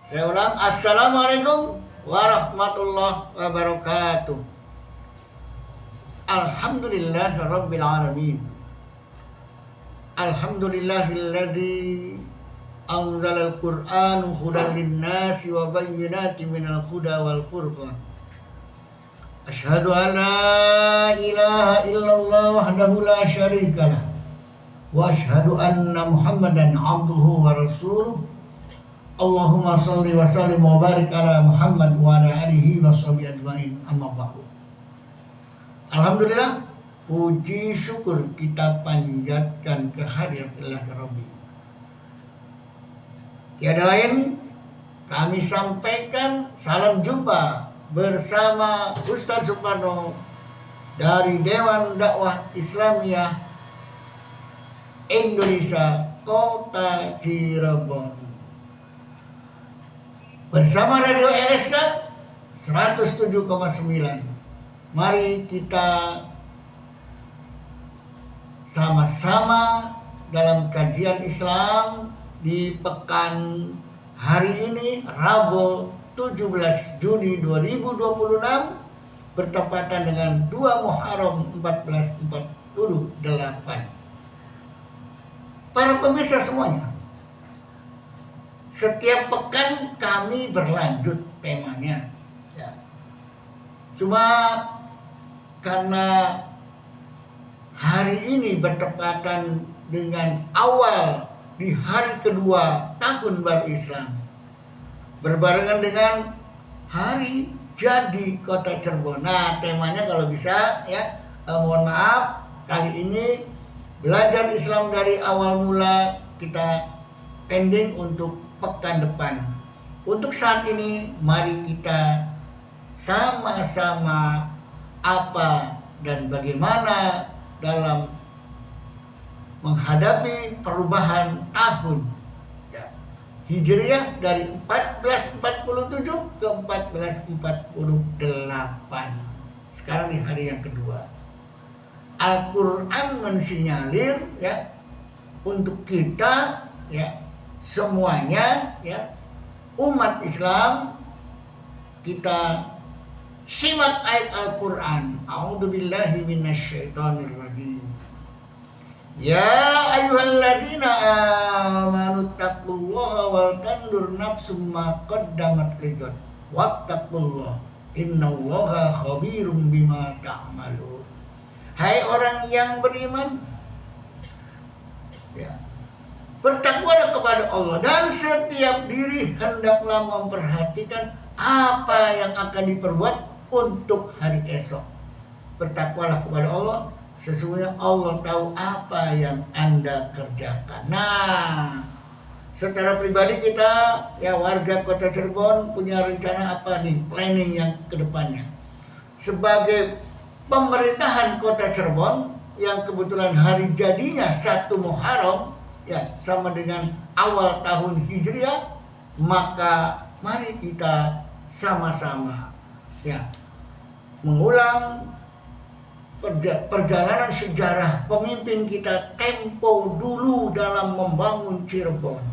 Saya ulang, Assalamualaikum warahmatullahi wabarakatuh. Alhamdulillahirabbil alamin. Alhamdulillahilladzi anzalal Qur'ana hudan lin-nasi wa bayyinatin minal huda wal furqan. Asyhadu an la ilaha illallah wahdahu la syarikalah wa asyhadu anna Muhammadan abduhu wa rasuluh. Allahumma sholli wa sallim wa barik ala Muhammad wa ala alihi wa sahbihi ajmain. Amma ba'du. Alhamdulillah, puji syukur kita panjatkan kehadirat Allah Rabbi. Tiada lain, kami sampaikan salam jumpa bersama Ustaz Suparno dari Dewan Dakwah Islamiyah Indonesia Kota Cirebon. Bersama Radio LSK 107,9. Mari kita sama-sama dalam kajian Islam di pekan hari ini, Rabu 17 Juni 2026, bertepatan dengan 2 Muharram 1448. Para pemirsa semuanya, setiap pekan kami berlanjut temanya, ya. Cuma karena hari ini bertepatan dengan awal di hari kedua tahun baru Islam, berbarengan dengan hari jadi Kota Cirebon. Nah, temanya kalau bisa ya, mohon maaf, kali ini belajar Islam dari awal mula kita pending untuk pekan depan. Untuk saat ini, mari kita sama-sama apa dan bagaimana dalam menghadapi perubahan tahun, ya, Hijriah dari 1447 ke 1448. Sekarang di hari yang kedua. Al-Quran mensinyalir, ya, untuk kita, ya, semuanya, ya, umat Islam, kita simak ayat Al-Quran. A'udzubillahi minasyaitonirrajim. Ya ayyuhalladzina amanu taqullaha wal tandur nafsum ma qaddamat lighad wattaqullaha innallaha khabirum bima ta'malun. Hai orang yang beriman, ya, bertakwalah kepada Allah, dan setiap diri hendaklah memperhatikan apa yang akan diperbuat untuk hari esok. Bertakwalah kepada Allah, sesungguhnya Allah tahu apa yang Anda kerjakan. Nah, secara pribadi kita, ya, warga Kota Cirebon punya rencana apa nih, planning yang kedepannya. Sebagai pemerintahan Kota Cirebon yang kebetulan hari jadinya 1 Muharram, ya, sama dengan awal tahun Hijriah, maka mari kita sama-sama, ya, mengulang perjalanan sejarah pemimpin kita tempo dulu dalam membangun Cirebon.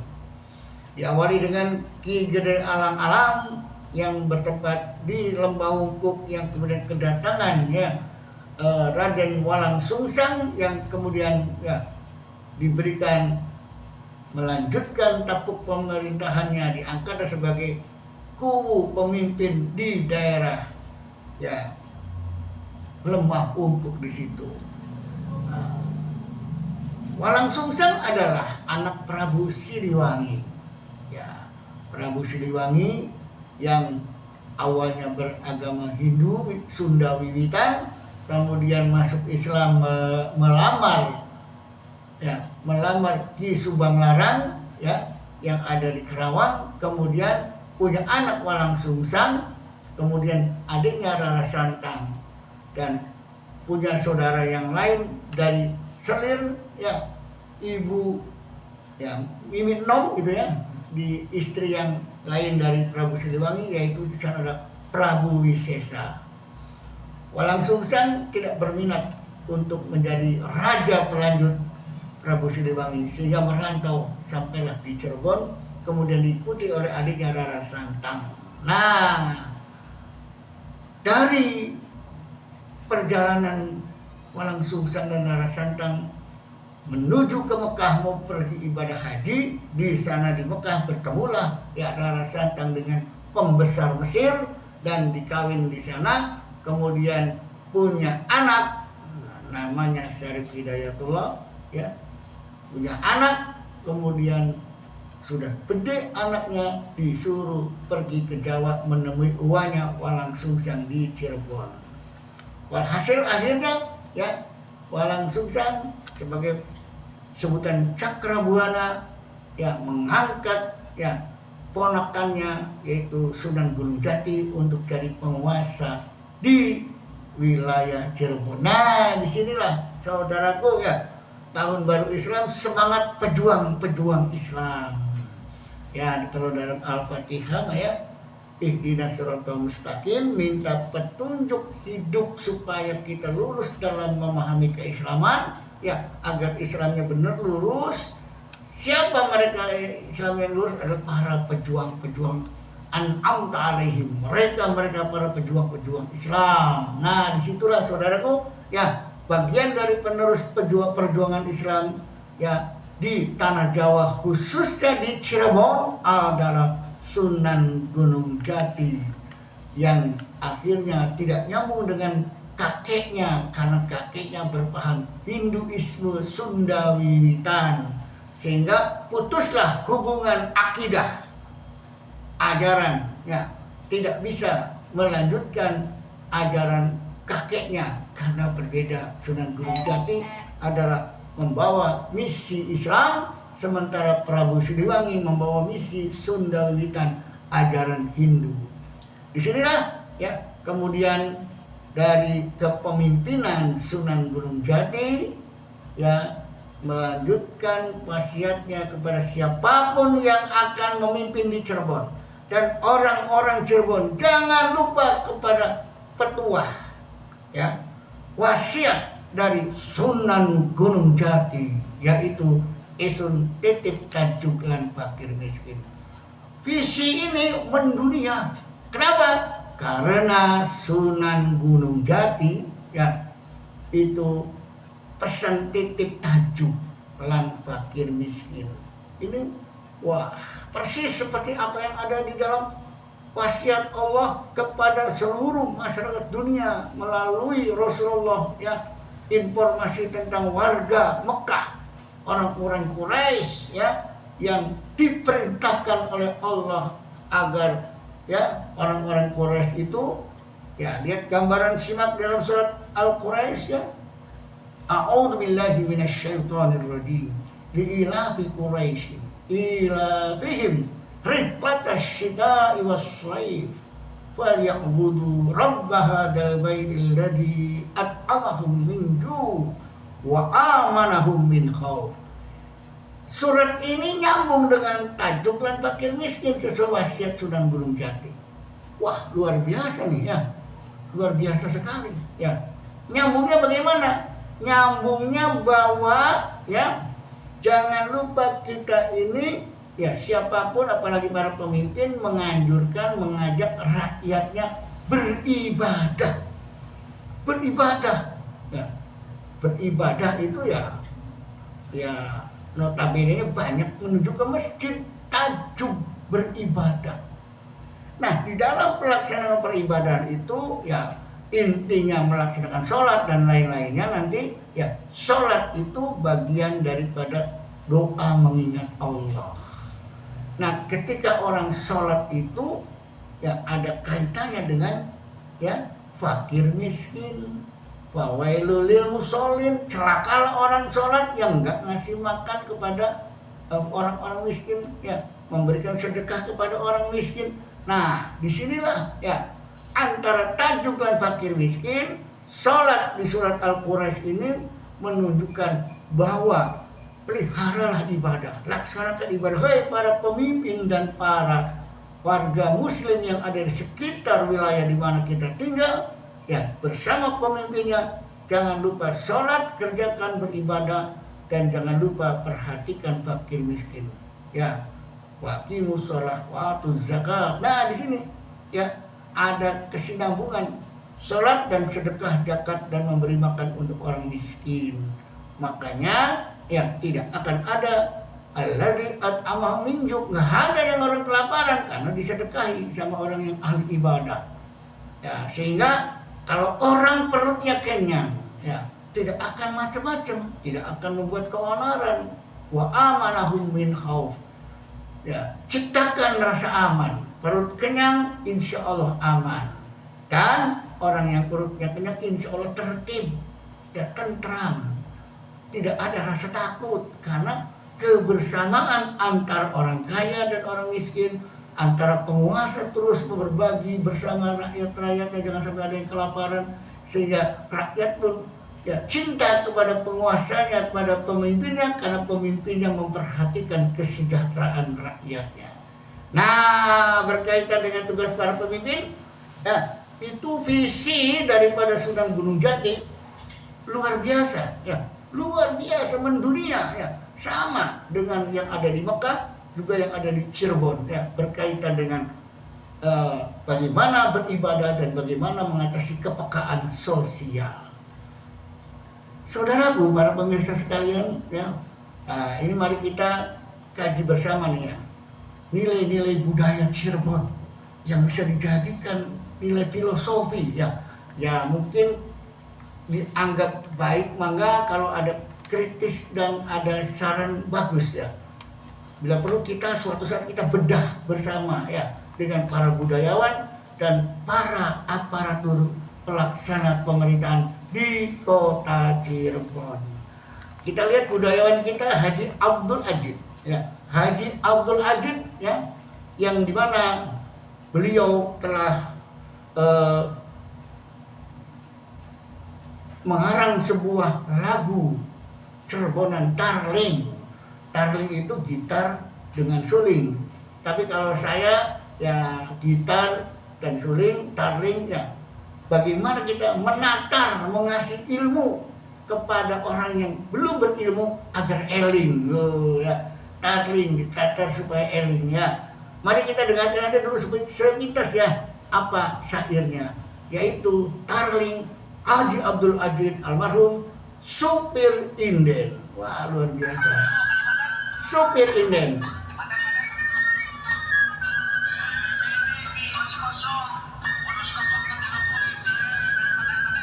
Diawali dengan Ki Gede Alang-Alang yang bertempat di Lembah Wungkuk, yang kemudian kedatangan, ya, Raden Walang Sungsang, yang kemudian, ya, diberikan melanjutkan tapuk pemerintahannya, diangkat sebagai kubu pemimpin di daerah, ya, Lembah Wungkuk di situ. Nah, Walang Sungsang adalah anak Prabu Siliwangi, ya, Prabu Siliwangi yang awalnya beragama Hindu Sunda Wiwitan, kemudian masuk Islam, melamar Ki Subang Larang, ya, yang ada di Kerawang, kemudian punya anak Walang Sungsang, kemudian adiknya Rara Santang, dan punya saudara yang lain dari Selir, ya, ibu, ya, Mimit Nom, gitu ya, di istri yang lain dari Prabu Siliwangi, yaitu di sana ada Prabu Wisesa. Walang Sungsang tidak berminat untuk menjadi raja pelanjut Prabu Siliwangi, sehingga merantau sampailah di Cirebon kemudian diikuti oleh adiknya Rara Santang. Nah, dari perjalanan Walang Sungsang dan Rara Santang menuju ke Mekah mau pergi ibadah haji, di sana di Mekah bertemulah ya Rara Santang dengan pembesar Mesir dan dikawin di sana, kemudian punya anak namanya Syarif Hidayatullah, ya, punya anak, kemudian sudah gede anaknya disuruh pergi ke Jawa menemui uanya Walang Sungsang di Cirebon. Walhasil akhirnya ya Walang Sungsang sebagai sebutan Cakrabuana ya mengangkat ya ponakannya yaitu Sunan Gunung Jati untuk jadi penguasa di wilayah Cirebon. Nah, disinilah saudaraku ya tahun baru Islam, semangat pejuang Islam. Ya, kalau dalam Al-Fatihah ya ihdinas siratal mustaqim, minta petunjuk hidup supaya kita lurus dalam memahami keislaman ya, agar Islamnya benar lurus. Siapa mereka Islam yang lurus? Adalah para pejuang an'amta alaihim, mereka para pejuang Islam. Nah, disitulah saudaraku ya bagian dari penerus perjuangan Islam ya di tanah Jawa, khususnya di Cirebon, adalah Sunan Gunung Jati yang akhirnya tidak nyambung dengan kakeknya karena kakeknya berpaham Hinduisme Sunda Wiwitan, sehingga putuslah hubungan akidah ajaran ya, tidak bisa melanjutkan ajaran kakeknya karena berbeda. Sunan Gunung Jati adalah membawa misi Islam, sementara Prabu Siliwangi membawa misi Sunda Wiwitan, ajaran Hindu. Disinilah ya kemudian dari kepemimpinan Sunan Gunung Jati ya melanjutkan wasiatnya kepada siapapun yang akan memimpin di Cirebon. Dan orang-orang Cirebon jangan lupa kepada petuah ya, wasiat dari Sunan Gunung Jati, yaitu Isun titip tajuk lan fakir miskin. Visi ini mendunia. Kenapa? Karena Sunan Gunung Jati ya itu pesan titip tajuk lan fakir miskin. Ini wah, persis seperti apa yang ada di dalam wasiat Allah kepada seluruh masyarakat dunia melalui Rasulullah ya, informasi tentang warga Mekah, orang-orang Quraisy ya yang diperintahkan oleh Allah agar ya orang-orang Quraisy itu ya, lihat gambaran simak dalam surat Al-Quraisy ya, a'udzu billahi minasyaitonir rajim, li'ilafi Quraisy ilafihim rihlatash shita'i was-shayf falyabudu rabb hadzal baitil ladzi at'amahum min ju' wa amanahum min khauf. Surat ini nyambung dengan tajuk lan fakir miskin sesuai wasiat Sunan Gunung Jati. Wah, luar biasa nih ya. Luar biasa sekali ya. Nyambungnya bagaimana? Nyambungnya bahwa ya jangan lupa kita ini ya, siapapun apalagi para pemimpin menganjurkan, mengajak rakyatnya beribadah ya. Beribadah itu ya notabene banyak menuju ke masjid, tajuk beribadah. Nah, di dalam pelaksanaan peribadahan itu ya intinya melaksanakan sholat dan lain-lainnya. Nanti ya sholat itu bagian daripada doa mengingat Allah. Nah, ketika orang sholat itu ya ada kaitannya dengan ya fakir miskin. Fawailul lil musholin, celakalah orang sholat yang enggak ngasih makan kepada orang-orang miskin ya, memberikan sedekah kepada orang miskin. Nah, disinilah ya antara tajuk dan fakir miskin, sholat di surat Al-Quraisy ini menunjukkan bahwa peliharalah ibadah, laksanakan ibadah. Hai para pemimpin dan para warga muslim yang ada di sekitar wilayah di mana kita tinggal, ya bersama pemimpinnya, jangan lupa sholat, kerjakan beribadah, dan jangan lupa perhatikan fakir miskin. Ya, wa aqimus shalah wa atuz zakat. Nah, di sini ya ada kesinambungan salat dan sedekah, zakat dan memberi makan untuk orang miskin. Makanya ya tidak akan ada alladzi at'amahum min ju', nggak ada yang orang kelaparan karena disedekahi sama orang yang ahli ibadah. Ya, sehingga kalau orang perutnya kenyang, ya tidak akan macam-macam, tidak akan membuat keonaran. Wa amanahum min khauf. Ya, ciptakan rasa aman. Perut kenyang, insya Allah aman. Dan orang yang perutnya kenyang, insya Allah tertib, ya tentram. Tidak ada rasa takut karena kebersamaan antara orang kaya dan orang miskin, antara penguasa terus berbagi bersama rakyat-rakyatnya, jangan sampai ada yang kelaparan, sehingga rakyat pun ya cinta kepada penguasanya, kepada pemimpinnya, karena pemimpinnya memperhatikan kesejahteraan rakyatnya. Nah, berkaitan dengan tugas para pemimpin, ya itu visi daripada Sunan Gunung Jati luar biasa, ya luar biasa mendunia, ya sama dengan yang ada di Mekah, juga yang ada di Cirebon, ya berkaitan dengan bagaimana beribadah dan bagaimana mengatasi kepekaan sosial. Saudaraku, para pemirsa sekalian, ya ini mari kita kaji bersama nih ya, nilai-nilai budaya Cirebon yang bisa dijadikan nilai filosofi, ya mungkin dianggap baik, mangga kalau ada kritis dan ada saran bagus ya. Bila perlu kita suatu saat kita bedah bersama ya dengan para budayawan dan para aparatur pelaksana pemerintahan di kota Cirebon. Kita lihat budayawan kita Haji Abdul Ajid ya. Haji Abdul Ajid ya, yang dimana beliau telah mengarang sebuah lagu Cirebonan, Tarling. Tarling itu gitar dengan suling. Tapi kalau saya ya gitar dan suling, tarling ya. Bagaimana kita menatar, mengasih ilmu kepada orang yang belum berilmu agar eling. Ya. Tarling ditatar supaya eling ya. Mari kita dengarkan aja dulu sepintas ya apa syairnya, yaitu Tarling Haji Abdul Ajid almarhum supir inden. Wah, luar biasa. Supir inden.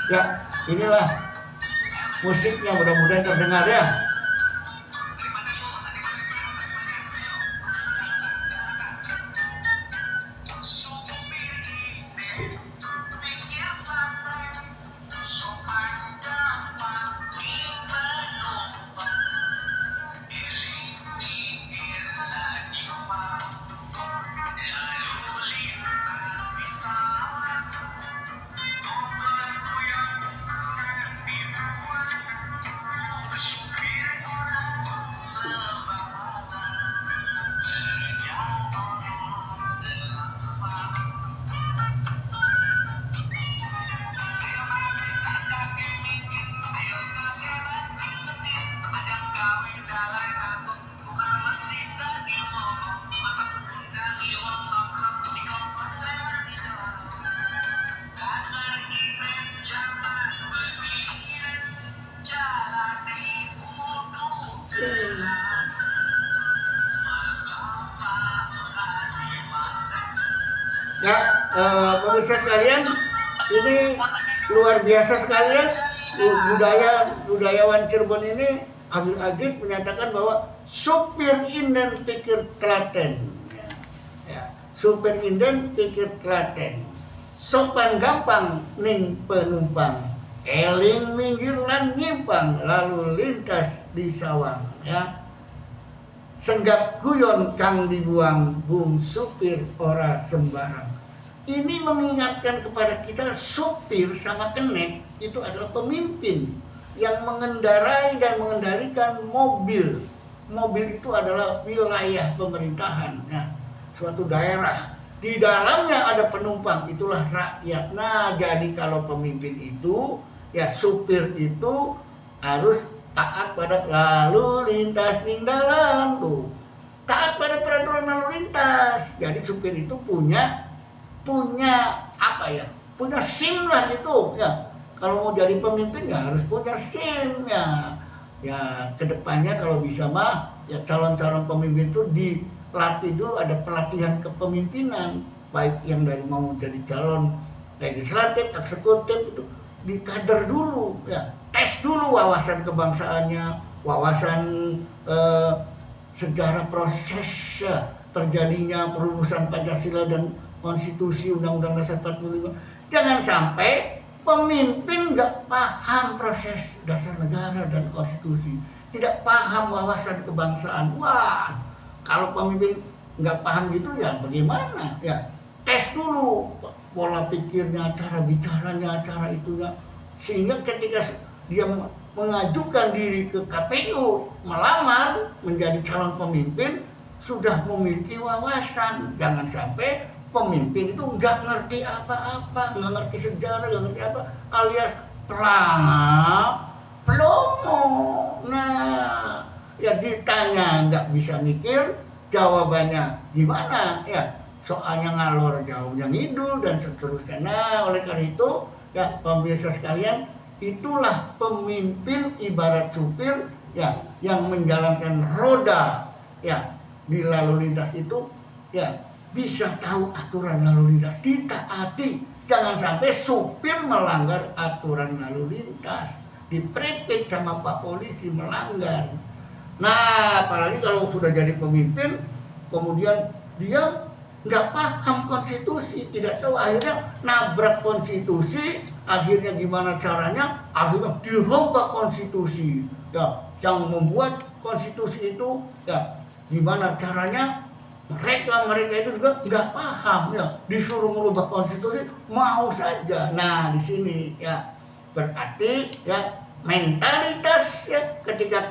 Ya, inilah musiknya, mudah-mudahan terdengar ya. Ya, pemirsa sekalian, ini luar biasa sekali ya. Budayawan Cirebon ini Abdul Ajid menyatakan bahwa supir inden pikir telaten. Ya, supir inden pikir telaten. Sopan gampang ning penumpang. Eling minggir lan nyimpang lalu lintas di sawang ya. Senggap guyon kang dibuang bung supir ora sembarang. Ini mengingatkan kepada kita supir sama kenek itu adalah pemimpin yang mengendarai dan mengendalikan mobil. Mobil itu adalah wilayah pemerintahan ya, suatu daerah. Di dalamnya ada penumpang, itulah rakyat. Nah, jadi kalau pemimpin itu ya supir itu harus taat pada lalu lintas ning dalam tuh. taat pada peraturan lalu lintas. Jadi supir itu punya apa ya? Punya SIM lah gitu ya. Kalau mau jadi pemimpin ya harus punya SIM ya. Ya kedepannya kalau bisa mah ya calon-calon pemimpin itu dilatih dulu, ada pelatihan kepemimpinan, baik yang dari mau jadi calon legislatif, eksekutif itu dikader dulu ya, tes dulu wawasan kebangsaannya, wawasan sejarah proses ya, terjadinya perumusan Pancasila dan konstitusi Undang-Undang Dasar 45. Jangan sampai pemimpin nggak paham proses dasar negara dan konstitusi, tidak paham wawasan kebangsaan. Wah, kalau pemimpin nggak paham gitu ya bagaimana? Ya tes dulu pola pikirnya, cara bicaranya, cara itunya, sehingga ketika dia mengajukan diri ke KPU melamar menjadi calon pemimpin sudah memiliki wawasan. Jangan sampai pemimpin itu nggak ngerti apa-apa, nggak ngerti sejarah, nggak ngerti apa, alias pelangap, pelomo. Nah, ya ditanya nggak bisa mikir, jawabannya gimana? Ya, soalnya ngalor jauhnya ngidul dan seterusnya. Nah, oleh karena itu, ya pemirsa sekalian, itulah pemimpin ibarat supir ya yang menjalankan roda ya di lalu lintas itu ya. Bisa tahu aturan lalu lintas, ditaati. Jangan sampai supir melanggar aturan lalu lintas, diprepet sama Pak Polisi melanggar. Nah, apalagi kalau sudah jadi pemimpin, kemudian dia nggak paham konstitusi, tidak tahu, akhirnya nabrak konstitusi, akhirnya gimana caranya? Akhirnya dirubah konstitusi. Ya, yang membuat konstitusi itu ya gimana caranya? Mereka itu juga nggak paham ya, disuruh merubah konstitusi mau saja. Nah di sini ya berarti ya mentalitas ya, ketika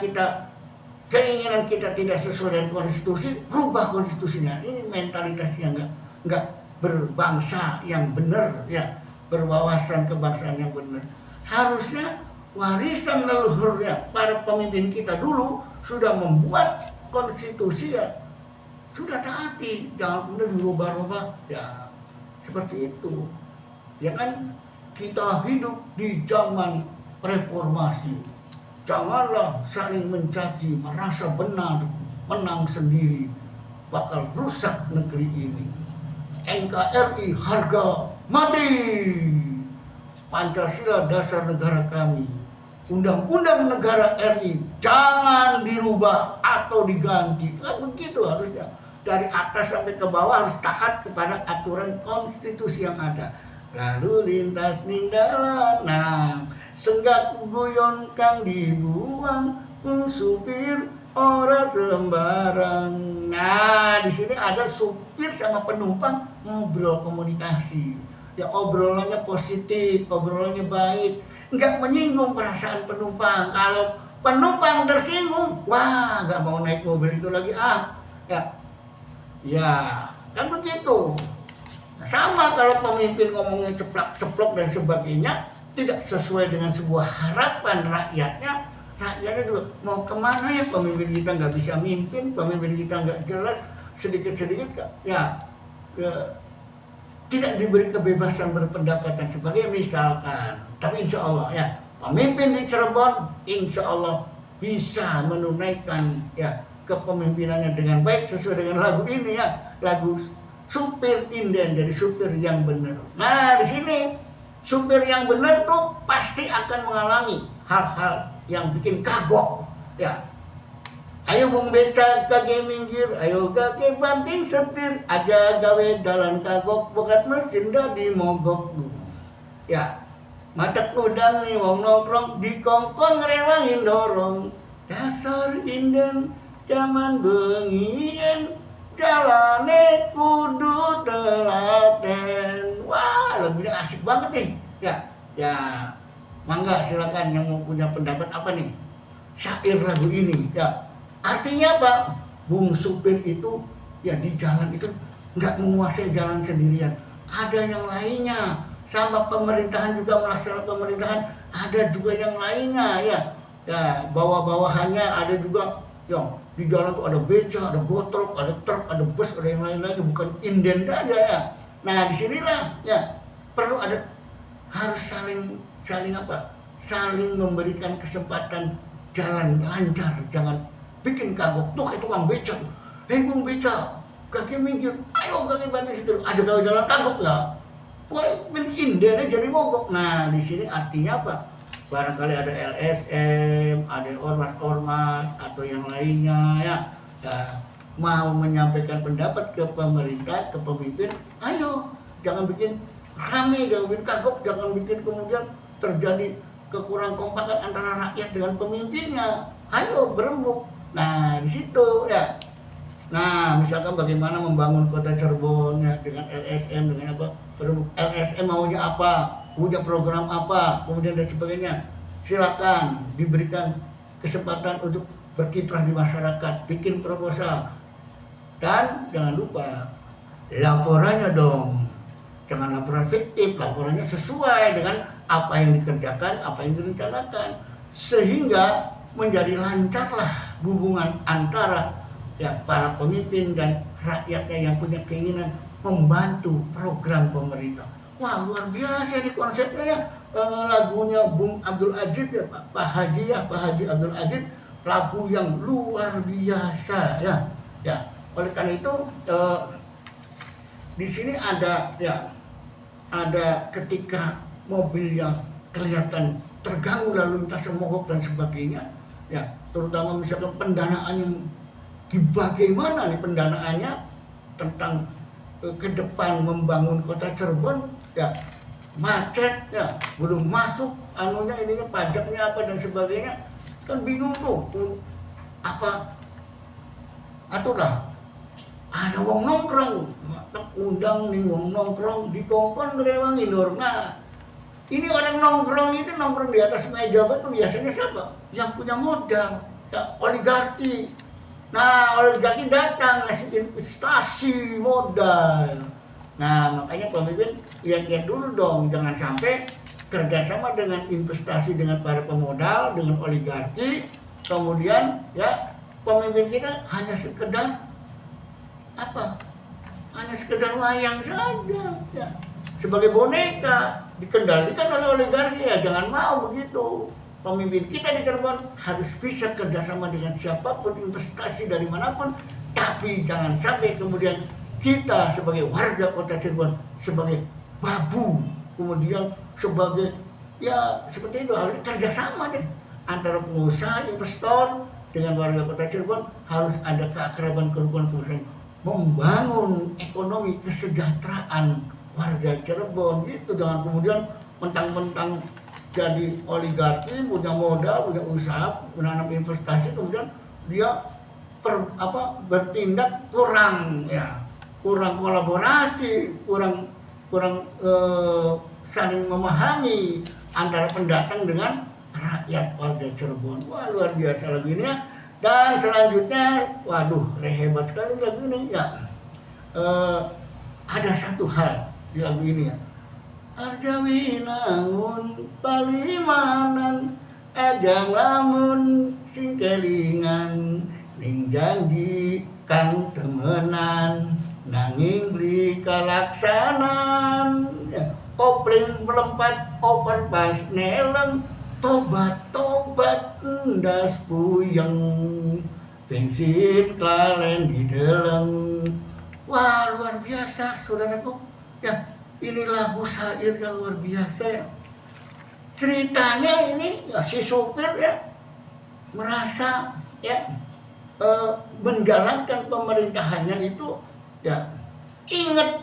keinginan kita tidak sesuai dengan konstitusi, rubah konstitusinya. Ini mentalitas yang nggak berbangsa yang benar ya, berwawasan kebangsaan yang benar. Harusnya warisan leluhurnya para pemimpin kita dulu sudah membuat konstitusi ya, sudah taati, jangan kemudian dirubah-rubah ya seperti itu. Ya kan kita hidup di zaman reformasi, janganlah saling mencaci, merasa benar, menang sendiri, bakal rusak negeri ini. NKRI harga mati, Pancasila dasar negara kami, Undang-Undang Negara RI jangan dirubah atau diganti. Kan begitu harusnya. Dari atas sampai ke bawah harus taat kepada aturan konstitusi yang ada. Lalu lintas ninggalan, nah senggak guyon kang dibuang, pun supir ora sembarang. Nah di sini ada supir sama penumpang ngobrol, komunikasi. Ya obrolannya positif, obrolannya baik, nggak menyinggung perasaan penumpang. Kalau penumpang tersinggung, wah nggak mau naik mobil itu lagi ya kan begitu. Sama kalau pemimpin ngomongnya ceplok-ceplok dan sebagainya, tidak sesuai dengan sebuah harapan rakyatnya juga mau kemana ya pemimpin kita nggak bisa mimpin, pemimpin kita nggak jelas, sedikit-sedikit ya tidak diberi kebebasan berpendapat dan sebagainya misalkan. Tapi insya Allah ya pemimpin di Cirebon insya Allah bisa menunaikan ya kepemimpinannya dengan baik sesuai dengan lagu ini ya, lagu supir inden, jadi supir yang benar. Nah di sini supir yang benar tuh pasti akan mengalami hal-hal yang bikin kagok ya. Ayo bung beca kage minggir, ayo kage banting setir, aja gawe dalan kagok, bokat mesin dah dimogok ya. Matek udang nih wong nongkrong, dikongkon ngerewangin dorong, dasar inden zaman bengian, jalane kudu telaten. Wah, lagunya asik banget nih. Ya, mangga silakan yang mau punya pendapat apa nih? Syair lagu ini. Ya, artinya apa? Bung supir itu ya di jalan itu nggak menguasai jalan sendirian. Ada yang lainnya. Sama pemerintahan juga melaksanakan pemerintahan. Ada juga yang lainnya ya. Ya, bawah-bawahannya ada juga. Di jalan tuh ada beca, ada gotrok, ada truk, ada bus, ada yang lain-lain, bukan inden saja ya. Nah disinilah ya perlu ada, harus saling apa? Saling memberikan kesempatan jalan lancar, jangan bikin kagok. Tuh kayak tukang beca, bang beca, kaki minggir, ayo kaki bantu situ, ada kalau jalan kagok ya. Kok indennya jadi mogok. Nah di sini artinya apa? Barangkali ada LSM, ada ormas-ormas atau yang lainnya ya, mau menyampaikan pendapat ke pemerintah, ke pemimpin, ayo jangan bikin rame, jangan bikin kagok, jangan bikin kemudian terjadi kekurang kompakan antara rakyat dengan pemimpinnya. Ayo berembuk. Nah di situ ya. Nah misalkan bagaimana membangun kota Cirebon ya, dengan LSM, dengan apa? LSM maunya apa? Punya program apa, kemudian dan sebagainya. Silakan diberikan kesempatan untuk berkiprah di masyarakat, bikin proposal. Dan jangan lupa laporannya dong. Jangan laporan fiktif, laporannya sesuai dengan apa yang dikerjakan, apa yang direncanakan. Sehingga menjadi lancarlah hubungan antara ya para pemimpin dan rakyatnya yang punya keinginan membantu program pemerintah. Wah luar biasa nih konsepnya ya. Lagunya Bung Abdul Aziz ya, Pak Haji Abdul Aziz, lagu yang luar biasa ya. Ya, oleh karena itu di sini ada ya, ada ketika mobil yang kelihatan terganggu lalu lintas, mogok dan sebagainya ya, terutama misalkan pendanaan yang bagaimana nih pendanaannya tentang ke depan membangun kota Cirebon ya, macet ya, belum masuk anunya ininya, pajaknya apa dan sebagainya, kan bingung tuh apa atulah ada wong nongkrong undang nih wong nongkrong di kongkon ngerewangi nur. Nah ini orang nongkrong itu nongkrong di atas meja itu biasanya siapa? Yang punya modal ya, oligarki. Nah oligarki datang ngasih investasi modal. Nah makanya pemimpin lihat-lihat dulu dong, jangan sampai kerjasama dengan investasi dengan para pemodal, dengan oligarki, kemudian ya pemimpin kita hanya sekedar apa? Hanya sekedar wayang saja ya. Sebagai boneka dikendalikan oleh oligarki ya, jangan mau begitu. Pemimpin kita di Cirebon harus bisa kerjasama dengan siapapun, investasi dari manapun, tapi jangan sampai kemudian kita sebagai warga kota Cirebon sebagai babu, kemudian sebagai ya seperti itu, harus kerjasama deh antara pengusaha, investor dengan warga kota Cirebon, harus ada keakraban, kerukunan, kebersamaan, membangun ekonomi kesejahteraan warga Cirebon gitu. Jangan kemudian mentang-mentang jadi oligarki, punya modal, punya usaha, menanam investasi, kemudian dia bertindak kurang ya, kurang kolaborasi, kurang saling memahami antara pendatang dengan rakyat warga Cirebon. Wah luar biasa lagu ini ya. Dan selanjutnya, waduh hebat sekali lagu ini ya. Ada satu hal di lagu ini ya. Arjawi nangun palimanan, ajang lamun sing kelingan, ning janji kang temenan, nanging beli kalaksanan ya. Opling melompat open pas neleng, tobat endas puyeng, bensin klalen dideleng. Wah luar biasa saudaraku ya. Ini lagu syair yang luar biasa ya. Ceritanya ini ya, si supir ya merasa ya menjalankan pemerintahannya itu ya, ingat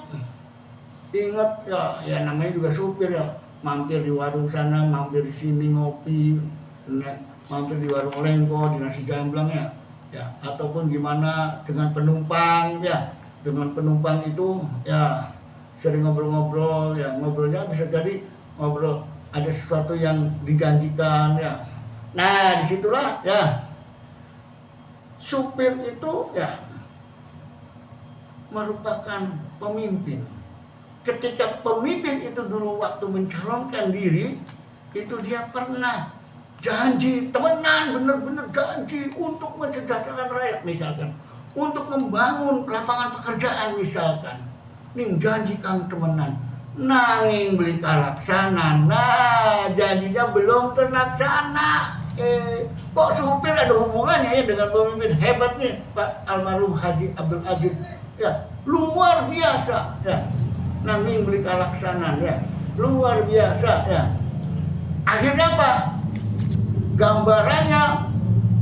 ya namanya juga supir ya, mampir di warung sana, mampir di sini ngopi, mampir di warung lengko, di nasi jamblang ya, ataupun gimana dengan penumpang ya, dengan penumpang itu ya sering ngobrol-ngobrol ya, ngobrolnya bisa jadi ngobrol ada sesuatu yang dijanjikan ya. Nah disitulah ya supir itu ya merupakan pemimpin. Ketika pemimpin itu dulu waktu mencalonkan diri itu dia pernah janji temenan, bener-bener janji untuk mensejahterakan rakyat misalkan, untuk membangun lapangan pekerjaan misalkan, ning janji kang temenan, nanging beli kalaksana, nah janjinya belum terlaksana. Kok supir ada hubungannya ya dengan pemimpin hebatnya Pak almarhum Haji Abdul Aziz, ya luar biasa ya, nanging beli kalaksana ya luar biasa ya. Akhirnya apa? Gambarannya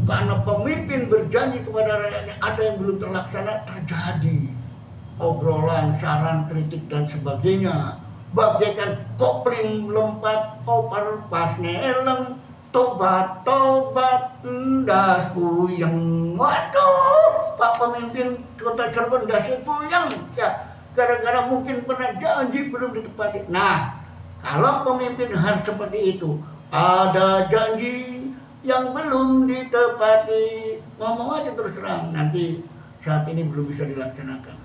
karena pemimpin berjanji kepada rakyatnya ada yang belum terlaksana, terjadi obrolan, saran, kritik dan sebagainya, bagaikan kopling melompat opar pas neleng tobat ndas puyeng. Waduh, Pak pemimpin kota Cirebon ndas puyeng ya, gara-gara mungkin pernah janji belum ditepati. Nah, kalau pemimpin harus seperti itu, ada janji yang belum ditepati, ngomong aja terus terang, nanti saat ini belum bisa dilaksanakan.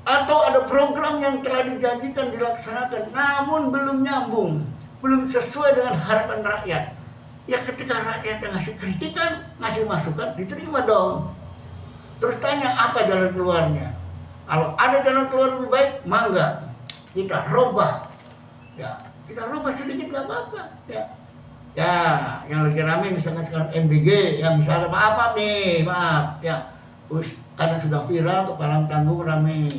Atau ada program yang telah dijanjikan dilaksanakan namun belum nyambung, belum sesuai dengan harapan rakyat. Ya ketika rakyat yang ngasih kritikan, ngasih masukan, diterima dong. Terus tanya apa jalan keluarnya. Kalau ada jalan keluar lebih baik, mangga kita rubah. Ya, kita rubah sedikit gak apa-apa. Ya, yang lagi rame misalnya sekarang MBG, ya misalnya maaf ya, karena sudah viral ke Palang Tanggung rame.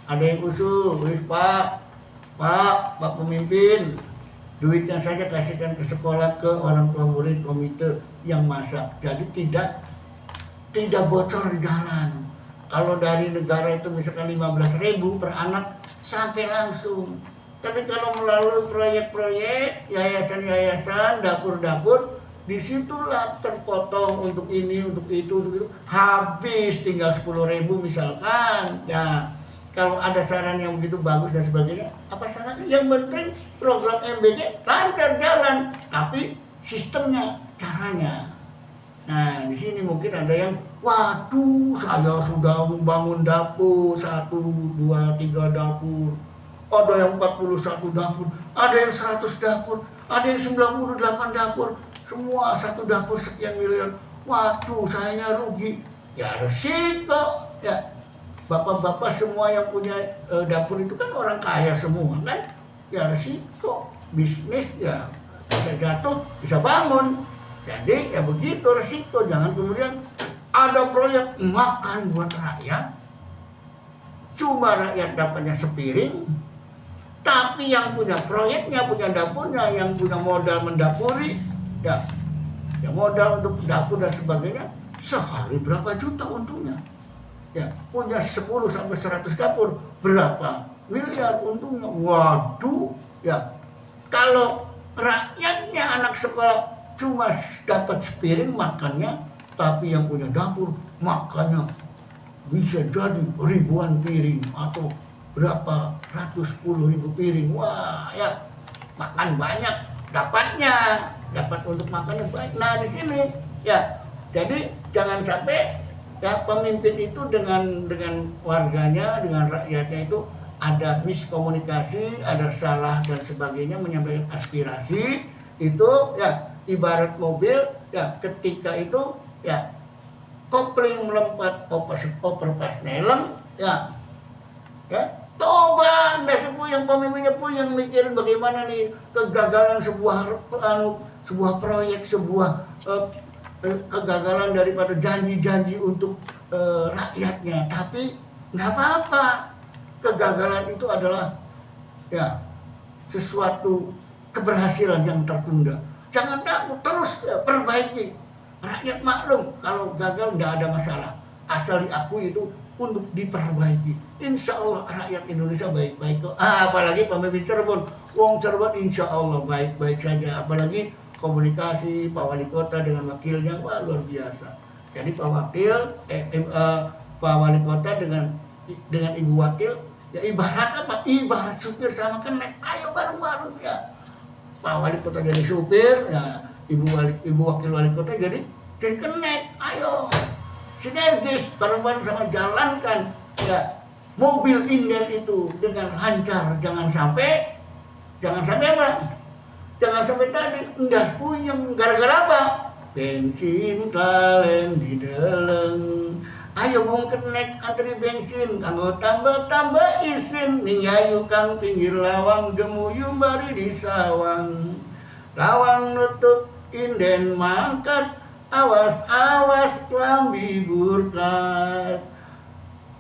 Ada yang usul, Pak pemimpin, duitnya saja kasihkan ke sekolah, ke orang tua murid, komite yang masak. Jadi tidak bocor di jalan. Kalau dari negara itu misalkan 15.000 per anak sampai langsung. Tapi kalau melalui proyek-proyek, yayasan-yayasan, dapur-dapur, disitulah terpotong untuk ini, untuk itu, habis tinggal 10.000 misalkan. Ya, kalau ada saran yang begitu bagus dan sebagainya, apa sarannya? Yang penting program MBG lancar jalan, tapi sistemnya, caranya. Nah, di sini mungkin ada yang, waduh, saya sudah membangun dapur 1, 2, 3 dapur. Ada yang 41 dapur, ada yang 100 dapur, ada yang 98 dapur. Semua satu dapur sekian miliar. Waduh, sayanya rugi. Ya resiko. Ya, bapak-bapak semua yang punya dapur itu kan orang kaya semua kan. Ya resiko. Bisnis ya bisa jatuh, bisa bangun. Jadi ya begitu resiko. Jangan kemudian ada proyek makan buat rakyat, cuma rakyat dapatnya sepiring. Tapi yang punya proyeknya, punya dapurnya, yang punya modal mendapuri, ya modal untuk dapur dan sebagainya, sehari berapa juta untungnya. Ya, punya 10 sampai 100 dapur, berapa miliar untungnya. Waduh, ya. Kalau rakyatnya anak sekolah cuma dapat sepiring makannya, tapi yang punya dapur makannya bisa jadi ribuan piring atau berapa ratus 10.000 piring. Wah ya, makan banyak, dapat untuk makannya banyak. Nah di sini ya, jadi jangan sampai ya pemimpin itu dengan warganya, dengan rakyatnya itu ada miskomunikasi, ada salah dan sebagainya, menyampaikan aspirasi itu ya ibarat mobil ya, ketika itu ya kopling melompat oper pas neleng ya tobat, dasar yang pemimpinnya yang mikirin bagaimana nih kegagalan sebuah proyek, sebuah kegagalan daripada janji-janji untuk rakyatnya. Tapi nggak apa-apa, kegagalan itu adalah ya sesuatu keberhasilan yang tertunda. Jangan takut, terus perbaiki. Rakyat maklum kalau gagal nggak ada masalah, asal diakui itu untuk diperbaiki. Insya Allah rakyat Indonesia baik-baik kok. Apalagi pemimpin Cirebon, wong Cirebon insya Allah baik-baik saja. Apalagi komunikasi Pak Wali Kota dengan wakilnya, wah luar biasa. Jadi Pak Wakil, Pak Wali Kota dengan Ibu Wakil, ya ibarat apa? Ibarat supir sama kenek. Ayo bareng-bareng ya. Pak Wali Kota jadi supir, ya Ibu Wakil Wali Kota jadi kenek. Ayo. Sinergis bareng-bareng sama jalankan ya mobil inden itu dengan lancar. Jangan sampai apa? Jangan sampai tadi enggak puyeng gara-gara apa? Bensin kalen di deleng. Ayo mungkin naik antri bensin, kanggo tambah-tambah isin. Nih ayu kang pinggir lawang, gemuyung bari di sawang. Lawang nutup inden mangkat, awas-awas lambi burkat.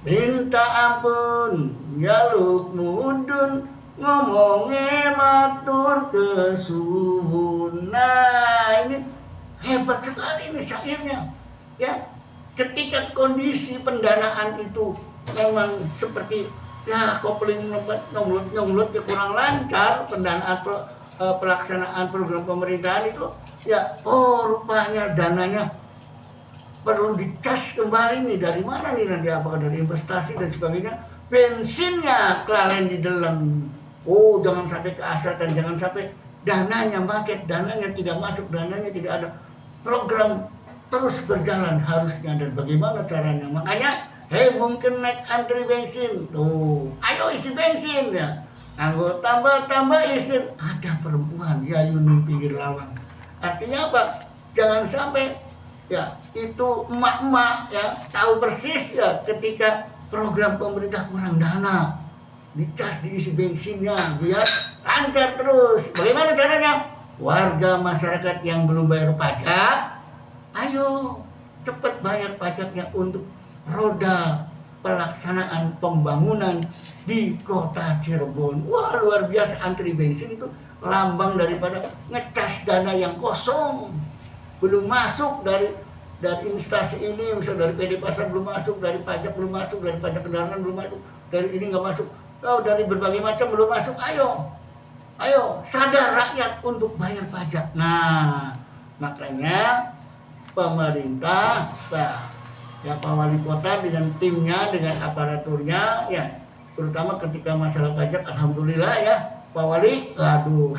Minta ampun, jaluk mudun, ngomongnya matur kesuwun. Nah ini hebat sekali ini syairnya, ya. Ketika kondisi pendanaan itu memang seperti ya kopling nyonglut ya kurang lancar pendanaan pelaksanaan program pemerintahan itu, ya rupanya dananya perlu dicas kembali nih. Dari mana nih nanti, apakah dari investasi dan sebagainya. Bensinnya kelalen di dalam. Jangan sampai keasatan, jangan sampai dananya macet, dananya tidak masuk, dananya tidak ada. Program terus berjalan harusnya, dan bagaimana caranya. Makanya mungkin naik antri bensin, ayo isi bensin ya, anggo tambah isi. Ada perempuan ya Yuni pinggir lawang. Artinya apa? Jangan sampai ya itu emak-emak ya tahu persis ya ketika program pemerintah kurang dana, dicas diisi bensinnya biar lancar terus. Bagaimana caranya? Warga masyarakat yang belum bayar pajak, ayo cepat bayar pajaknya untuk roda pelaksanaan pembangunan di kota Cirebon. Wah, luar biasa. Antri bensin itu lambang daripada ngecas dana yang kosong, belum masuk dari instansi ini, misal dari PD Pasar belum masuk, dari pajak belum masuk, dari pajak kendaraan belum masuk, dari ini nggak masuk, dari berbagai macam belum masuk. Ayo sadar rakyat untuk bayar pajak. Nah, makanya pemerintah, ya Pak Wali Kota dengan timnya, dengan aparaturnya, ya terutama ketika masalah pajak, alhamdulillah ya Pak Wali,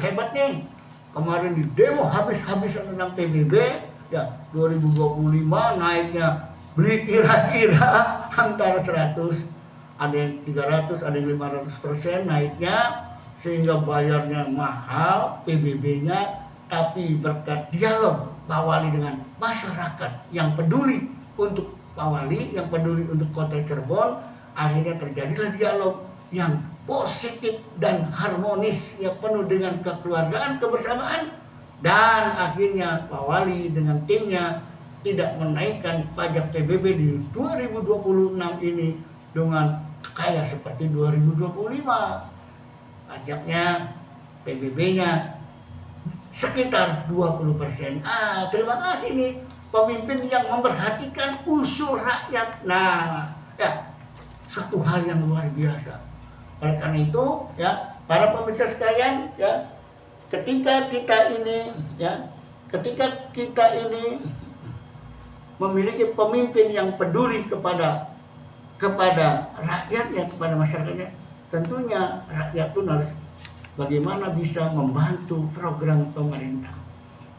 hebat nih. Kemarin di demo habis-habisan tentang PBB, ya 2025 naiknya beli kira-kira antara 100, ada yang 300, ada yang 500% naiknya, sehingga bayarnya mahal PBB-nya. Tapi berkat dialog Pak Wali dengan masyarakat yang peduli untuk Pak Wali, yang peduli untuk kota Cirebon, akhirnya terjadilah dialog yang positif dan harmonis, yang penuh dengan kekeluargaan, kebersamaan. Dan akhirnya Pak Wali dengan timnya tidak menaikkan pajak PBB di 2026 ini dengan kayak seperti 2025. Pajaknya, PBB-nya sekitar 20%. Terima kasih nih pemimpin yang memperhatikan usul rakyat. Nah, ya suatu hal yang luar biasa. Oleh karena itu, ya para pemirsa sekalian, ya ketika kita ini memiliki pemimpin yang peduli kepada rakyatnya, kepada masyarakatnya, tentunya rakyat pun harus bagaimana bisa membantu program pemerintah,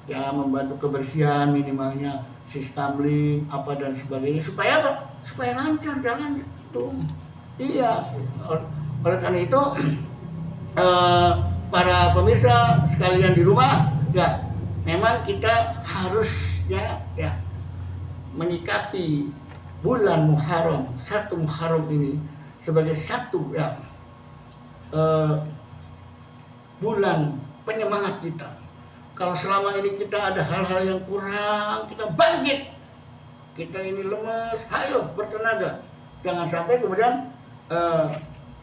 ya membantu kebersihan minimalnya, sistemling apa dan sebagainya, supaya apa? Supaya lancar jalannya itu. Iya, oleh karena itu para pemirsa sekalian di rumah, ya memang kita harus ya menyikapi bulan Muharram, 1 Muharram ini sebagai satu bulan penyemangat kita. Kalau selama ini kita ada hal-hal yang kurang, kita bangkit. Kita ini lemes, ayo bertenaga. Jangan sampai kemudian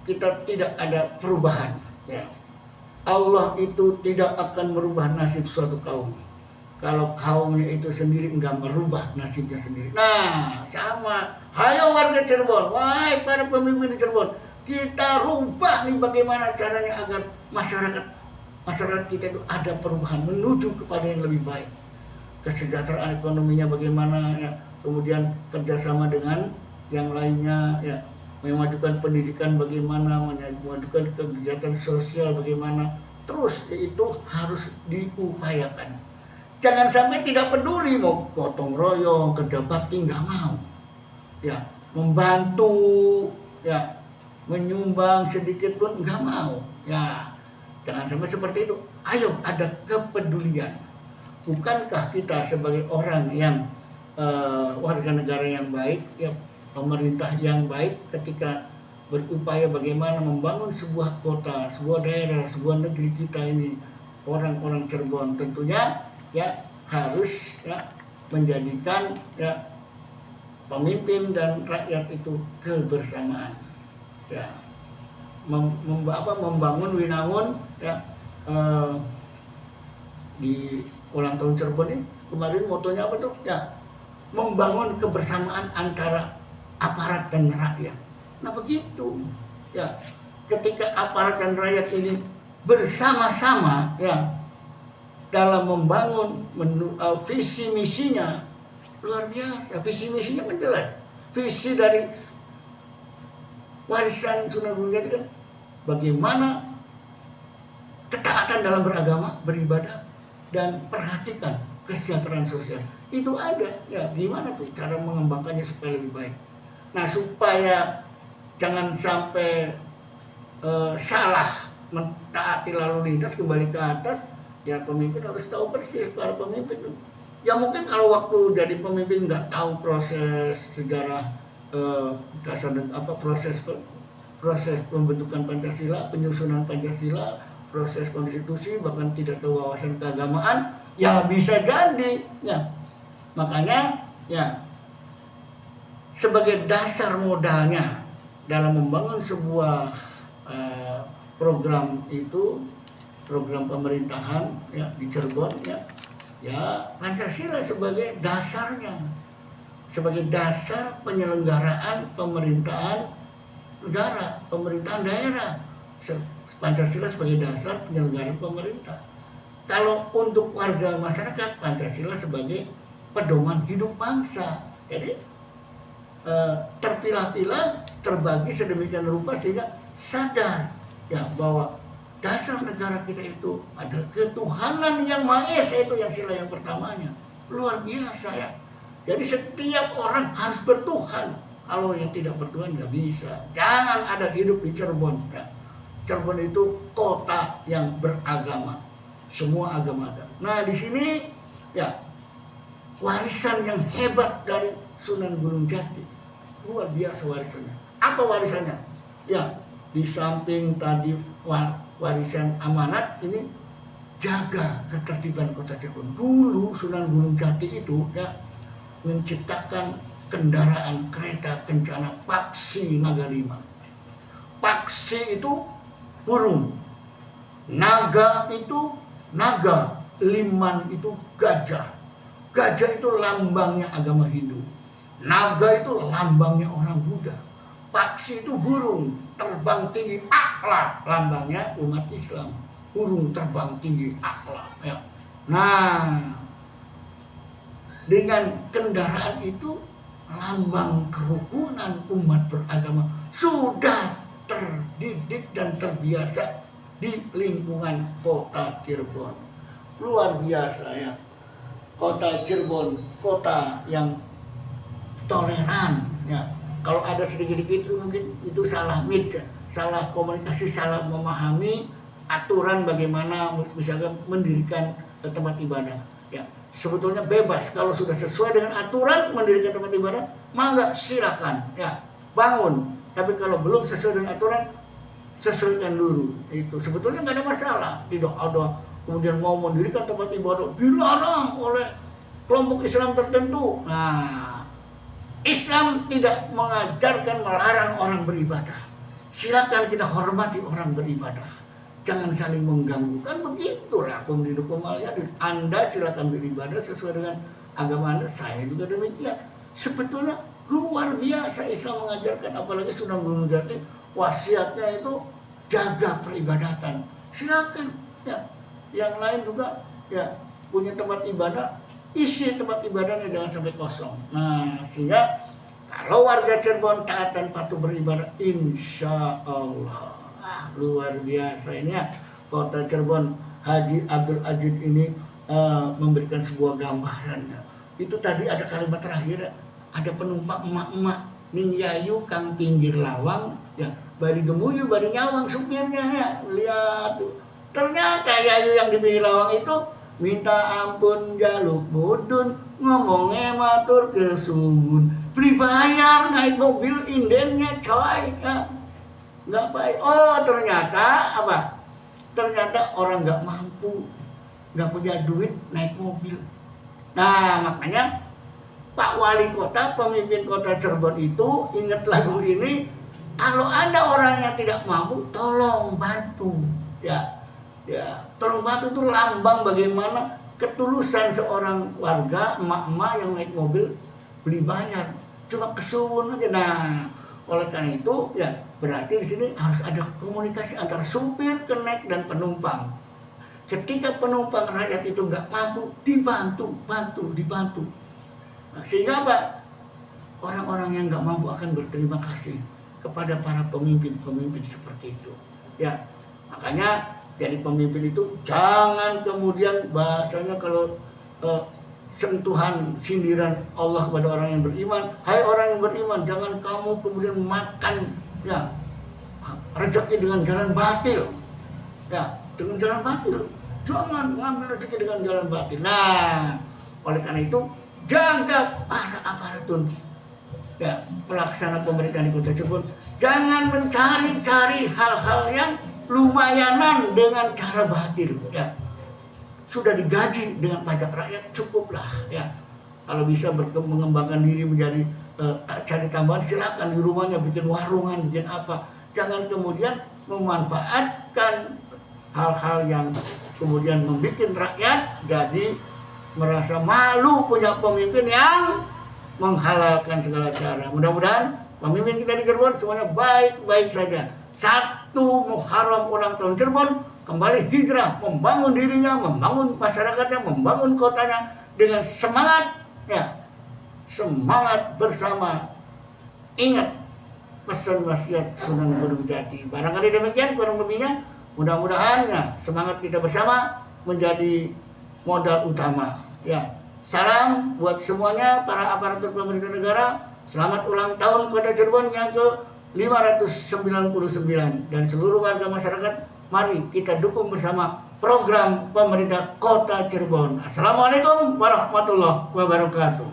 kita tidak ada perubahan. Ya. Allah itu tidak akan merubah nasib suatu kaum kalau kaumnya itu sendiri enggak merubah nasibnya sendiri. Nah, sama. Ayo warga Cirebon, wahai para pemimpin di Cirebon, kita rubah nih bagaimana caranya agar masyarakat kita itu ada perubahan menuju kepada yang lebih baik. Kesejahteraan ekonominya bagaimana, ya, kemudian kerjasama dengan yang lainnya, ya, memajukan pendidikan bagaimana, memajukan kegiatan sosial bagaimana, terus itu harus diupayakan. Jangan sampai tidak peduli, mau gotong royong, kerja bakti nggak mau, ya, membantu, ya, menyumbang sedikit pun nggak mau, ya. Jangan sampai seperti itu. Ayo ada kepedulian. Bukankah kita sebagai orang yang warga negara yang baik, ya, pemerintah yang baik, ketika berupaya bagaimana membangun sebuah kota, sebuah daerah, sebuah negeri kita ini, orang-orang Cirebon tentunya ya harus ya menjadikan ya pemimpin dan rakyat itu kebersamaan, ya membangun Winangun ya di ulang tahun Cirebon ini kemarin motonya apa tuh ya, membangun kebersamaan antara aparat dan rakyat. Nah begitu ya, ketika aparat dan rakyat ini bersama-sama ya dalam membangun visi misinya luar biasa. Visi misinya kan jelas. Visi dari warisan Sunan Gunung Jati kan bagaimana ketaatan dalam beragama, beribadah, dan perhatikan kesejahteraan sosial. Itu ada ya, gimana tuh cara mengembangkannya supaya lebih baik. Nah supaya jangan sampai salah mentaati lalu lintas kembali ke atas, ya pemimpin harus tahu persis. Para pemimpin ya mungkin kalau waktu jadi pemimpin nggak tahu proses sejarah dasar proses pembentukan Pancasila, penyusunan Pancasila, proses konstitusi, bahkan tidak tahu wawasan keagamaan, ya bisa jadi ya. Makanya ya sebagai dasar modalnya dalam membangun sebuah program itu, program pemerintahan ya di Cirebon ya Pancasila sebagai dasarnya, sebagai dasar penyelenggaraan pemerintahan negara, pemerintahan daerah. Pancasila sebagai dasar penyelenggaraan pemerintah. Kalau untuk warga masyarakat, Pancasila sebagai pedoman hidup bangsa. Jadi terpilah-pilah, terbagi sedemikian rupa sehingga sadar ya bahwa dasar negara kita itu adalah ketuhanan yang Maha Esa, itu yang sila yang pertamanya. Luar biasa ya. Jadi setiap orang harus bertuhan. Kalau yang tidak bertuhan nggak bisa. Jangan ada hidup di Cirebon ya. Cirebon itu kota yang beragama. Semua agama ada. Nah di sini ya warisan yang hebat dari Sunan Gunung Jati. Luar biasa warisannya. Apa warisannya? Ya di samping tadi warisan amanat, ini jaga ketertiban kota Cirebon. Dulu Sunan Gunung Jati itu ya menciptakan kendaraan kereta kencana Paksi Naga 5. Paksi itu burung, naga itu naga, liman itu gajah. Gajah itu lambangnya agama Hindu, naga itu lambangnya orang Buddha. Paksi itu burung terbang tinggi, akla lambangnya umat Islam. Burung terbang tinggi, akla ya. Nah dengan kendaraan itu lambang kerukunan umat beragama sudah terdidik dan terbiasa di lingkungan kota Cirebon. Luar biasa ya. Kota Cirebon, kota yang toleran ya. Kalau ada sedikit-sedikit mungkin itu salah salah komunikasi, salah memahami aturan bagaimana misalkan mendirikan tempat ibadah. Ya, sebetulnya bebas kalau sudah sesuai dengan aturan mendirikan tempat ibadah, mangga silakan ya bangun. Tapi kalau belum sesuai dengan aturan, sesuaikan dulu. Itu sebetulnya nggak ada masalah. Tidak ada kemudian mau mendirikan tempat ibadah dilarang oleh kelompok Islam tertentu. Nah, Islam tidak mengajarkan melarang orang beribadah. Silakan kita hormati orang beribadah. Jangan saling mengganggu. Kan begitulah hukum di hukum al-yadin. Anda silakan beribadah sesuai dengan agama Anda. Saya juga demikian. Sebetulnya luar biasa Islam mengajarkan, apalagi Sunan Gunung Jati wasiatnya itu jaga peribadatan. Silakan ya. Yang lain juga ya punya tempat ibadah, isi tempat ibadahnya jangan sampai kosong. Nah sehingga kalau warga Cirebon taat dan patuh beribadah, insya Allah luar biasa ini ya. Kota Cirebon, Haji Abdul Ajid ini memberikan sebuah gambaran. Itu tadi ada kalimat terakhir, ada penumpang emak-emak ning yayu kang pinggir lawang ya, bari gemuyu bari nyawang supirnya ya. Lihat tuh Ternyata Yayu yang di Pilawang itu minta ampun jaluk mudun, ngomongnya matur kesuwun, beli bayar naik mobil indennya coy ya. Nggak baik. Oh ternyata apa? Ternyata orang nggak mampu, nggak punya duit naik mobil. Nah makanya Pak Wali Kota, pemimpin Kota Cirebon itu ingat lagu ini. Kalau ada orang yang tidak mampu, tolong bantu ya. Ya, tolong bantu itu lambang bagaimana ketulusan seorang warga emak-emak yang naik mobil beli bayar, cuma kesuwun aja. Nah, oleh karena itu ya berarti di sini harus ada komunikasi antara supir, kenek dan penumpang. Ketika penumpang rakyat itu nggak mampu, dibantu. Nah, sehingga apa? Orang-orang yang nggak mampu akan berterima kasih kepada para pemimpin seperti itu. Ya, makanya jadi pemimpin itu jangan kemudian bahasanya kalau sentuhan sindiran Allah kepada orang yang beriman, hai orang yang beriman, jangan kamu kemudian makan ya rezeki dengan jalan batil. Ya, dengan jalan batil. Jangan mengambil rezeki dengan jalan batil. Nah, oleh karena itu jaga para aparatur ya pelaksana pemerintahan di Kota Cirebon, jangan mencari-cari hal-hal yang lumayanan dengan cara batil ya. Sudah digaji dengan pajak rakyat, cukuplah ya. Kalau bisa mengembangkan diri menjadi cari tambahan, silakan di rumahnya bikin warungan, bikin apa. Jangan kemudian memanfaatkan hal-hal yang kemudian membuat rakyat jadi merasa malu punya pemimpin yang menghalalkan segala cara. Mudah-mudahan pemimpin kita di Cirebon semuanya baik-baik saja. 1 Muharram ulang tahun Cirebon kembali hijrah, membangun dirinya, membangun masyarakatnya, membangun kotanya dengan semangat ya, semangat bersama. Ingat pesan wasiat Sunan Gunung Jati. Barangkali demikian kurang lebihnya. Mudah-mudahan ya, semangat kita bersama menjadi modal utama ya. Salam buat semuanya para aparatur pemerintah negara. Selamat ulang tahun Kota Cirebon yang ke-599 dan seluruh warga masyarakat. Mari kita dukung bersama program pemerintah Kota Cirebon. Assalamualaikum warahmatullahi wabarakatuh.